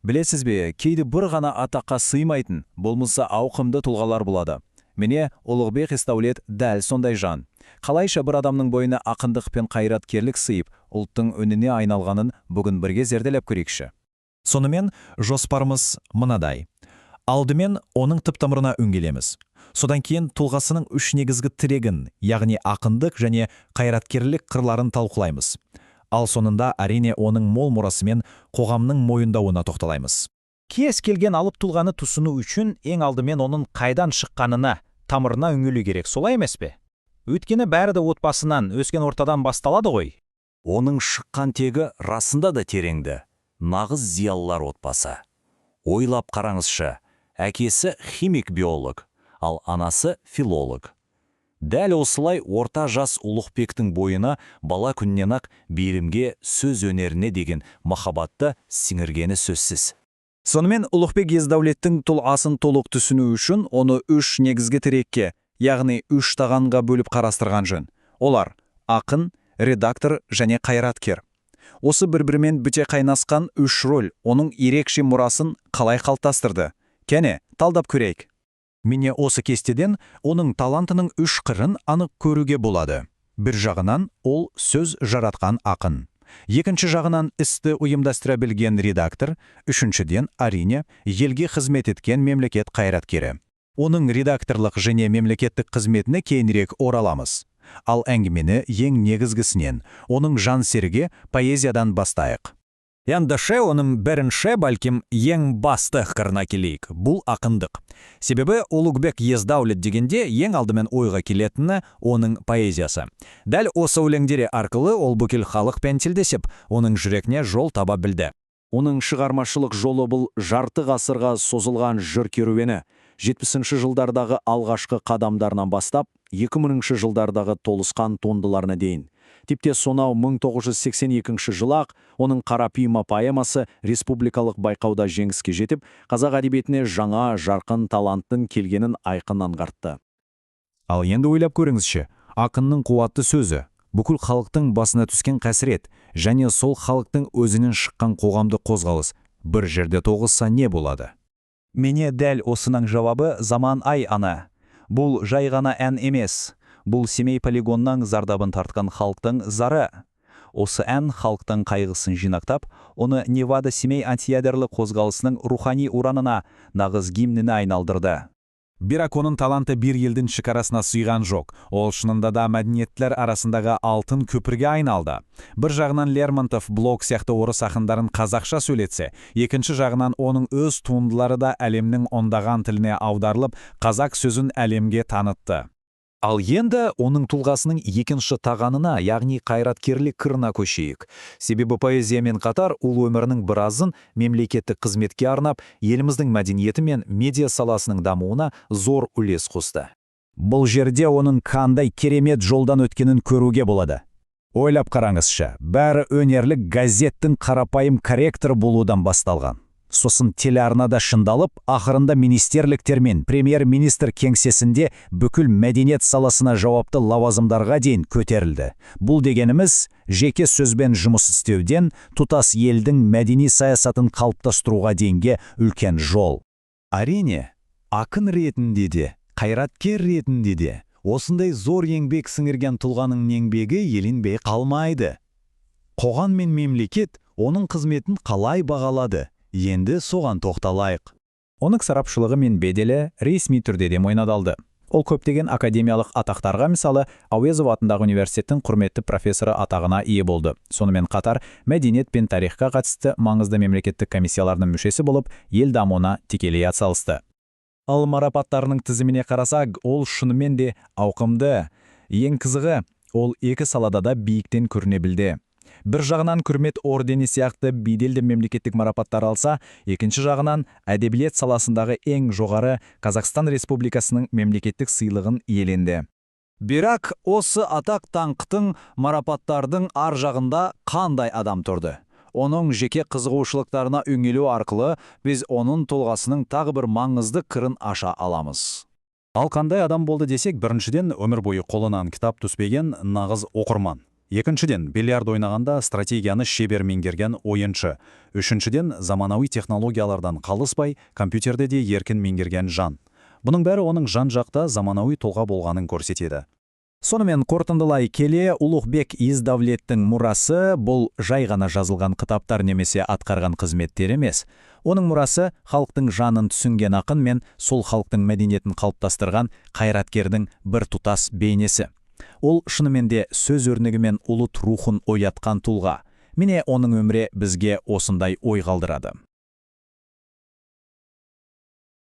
Білесіз бе, кейде бір ғана атаққа сыймайтын, болмаса ауқымды тұлғалар болады. Міне, Ұлықбек Есдаулет дәл сондай жан. Қалайша бір адамның бойына ақындық пен қайраткерлік сыйып, ұлттың үніне айналғанын бүгін бірге зерделеп көрейікші. Сонымен жоспарымыз мынадай. Алдымен оның түп-тамырына үңгелеміз. Содан кейін тұлғасының үш негізгі тірегін, яғни ақындық және қайраткерлік қырларын талқылаймыз. Ал соңында әрине оның мол мұрасымен қоғамның мойындауына тоқталаймыз. Кез келген алып тұлғаны түсіну үшін ең алдымен оның қайдан шыққанына, тамырына үңілу керек, солай емес пе? Өйткені бәрі де отбасынан, өскен ортадан басталады ғой. Оның шыққан тегі расында да тереңді. Нағыз зиялылар отбасы. Ойлап қараңызшы, әкесі химик-биолог, ал анасы филолог. Дәл осылай орта жас Ұлықбектің бойына бала күннен-ақ бейілімге, сөз өнеріне деген махаббатты сіңіргені сөзсіз. Сонымен Ұлықбек Есдаулеттің тұлғасын толық түсіну үшін оны үш негізгі тірекке, яғни үш тағанға бөліп қарастырған жөн. Олар ақын, редактор және қайраткер. Осы бір-бірімен біте қайнасқан үш рөл оның ерекше мұрасын қалай қалыптастырды? Кәне, талдап көрейік. Міне осы кестеден оның талантының үш қырын анық көруге болады. Бір жағынан ол сөз жаратқан ақын. Екінші жағынан істі ұйымдастыра білген редактор, үшіншіден әрине елге қызмет еткен мемлекет қайраткері. Оның редакторлық және мемлекеттік қызметіне кейінірек ораламыз. Ал әңгімені ең негізгісінен, оның жан серігі поэзиядан бастайық. Ендеше оның бірінші бәлкім ең басты қырына келейік. Бұл ақындық. Себебі Ұлықбек Есдаулет дегенде ең алдымен ойға келетіні оның поэзиясы. Дәл осы өлеңдері арқылы ол бүкіл халықпен тілдесіп, оның жүрегіне жол таба білді. Оның шығармашылық жолы бұл жарты ғасырға созылған жыр керуені. 70-ші жылдардағы алғашқы қадамдарынан бастап, 2000-ші жылдардағы толысқан туындыларына дейін. Тіпте сонау 1982 жылақ оның «Қара пима» поэмасы республикалық байқауда жеңіске жетіп, қазақ әдебиетіне жаңа жарқын таланттың келгенін айқын аңғартты. Ал енді ойлап көріңізші, ақынның қуатты сөзі, бүкіл халықтың басына түскен қасірет және сол халықтың өзінен шыққан қоғамды қозғалыс бір жерде тоғысса не болады? Мене дәл осының жауабы заман ай ана. Бұл жай ғана ән емес. Бұл Семей полигонның зардабын тартқан халықтың зары. Осы ән халықтың қайғысын жинақтап, оны Невада Семей антиядерлік қозғалысының рухани уранына, нағыз гимніне айналдырды. Бірақ оның таланты бір елдің шекарасына сыйған жоқ. Ол шынында да мәдениеттер арасындағы алтын көпірге айналды. Бір жағынан Лермонтов, Блок сияқты орыс ақындарын қазақша сөйлетсе, екінші жағынан оның өз туындылары да әлемнің ондаған тіліне аударылып, қазақ сөзін әлемге танытты. Ал енді оның тұлғасының екінші тағанына, яғни қайраткерлік қырына көшейік. Себебі поэзиямен қатар ол өмірінің біразын мемлекеттік қызметке арнап, еліміздің мәдениеті мен медиа саласының дамуына зор үлес қосты. Бұл жерде оның қандай керемет жолдан өткенін көруге болады. Ойлап қараңызшы, бәрі өнерлік газеттің қарапайым корректор болудан басталған. Сосын телеарнада шындалып, ақырында министрліктер мен премьер-министр кеңсесінде бүкіл мәдениет саласына жауапты лауазымдарға дейін көтерілді. Бұл дегеніміз жеке сөзбен жұмыс істеуден тұтас елдің мәдени саясатын қалыптастыруға дейінге үлкен жол. Әрине, ақын ретінде де, қайраткер ретінде де осындай зор еңбек сіңірген тұлғаның еңбегі еленбей қалмайды. Қоғам мен мемлекет оның қызметін қалай бағалады? Енді соған тоқталайық. Оның сарапшылығы мен беделі ресми түрде де мойындалды. Ол көптеген академиялық атақтарға, мысалы, Әуезов атындағы университеттің құрметті профессоры атағына ие болды. Сонымен қатар, мәдениет пен тарихқа қатысты маңызды мемлекеттік комиссиялардың мүшесі болып, ел дамуына тікелей атсалысты. Ал марапаттарының тізіміне қарасақ, ол шынымен де ауқымды. Ең қызығы, ол екі салада да биіктен көріне білді. Бір жағынан құрмет ордені сияқты беделді мемлекеттік марапаттар алса, екінші жағынан әдебиет саласындағы ең жоғары Қазақстан Республикасының мемлекеттік сыйлығын иеленді. Бірақ осы атақ даңқтың марапаттардың ар жағында қандай адам тұрды? Оның жеке қызығушылықтарына үңілу арқылы біз оның тұлғасының тағы бір маңызды қырын аша аламыз. Ал қандай адам болды десек, біріншіден өмір бойы қолынан кітап түспеген нағыз оқырман. Екіншіден, бильярд ойнағанда стратегияны шебер меңгерген ойыншы. Үшіншіден, заманауи технологиялардан қалыспай, компьютерде де еркін меңгерген жан. Бұның бәрі оның жан-жақта заманауи тұлға болғанын көрсетеді. Сонымен қорытындылай келе, Улуғбек Издавлеттің мұрасы бұл жай ғана жазылған кітаптар немесе атқарған қызметтер емес. Оның мұрасы халықтың жанын түсінген ақын мен сол халықтың мәдениетін қалыптастырған қайраткердің бір тұтас бейнесі. Ол шынымен де сөз өрнегімен ұлт рухын оятқан тұлға. Міне оның өмірі бізге осындай ой қалдырады.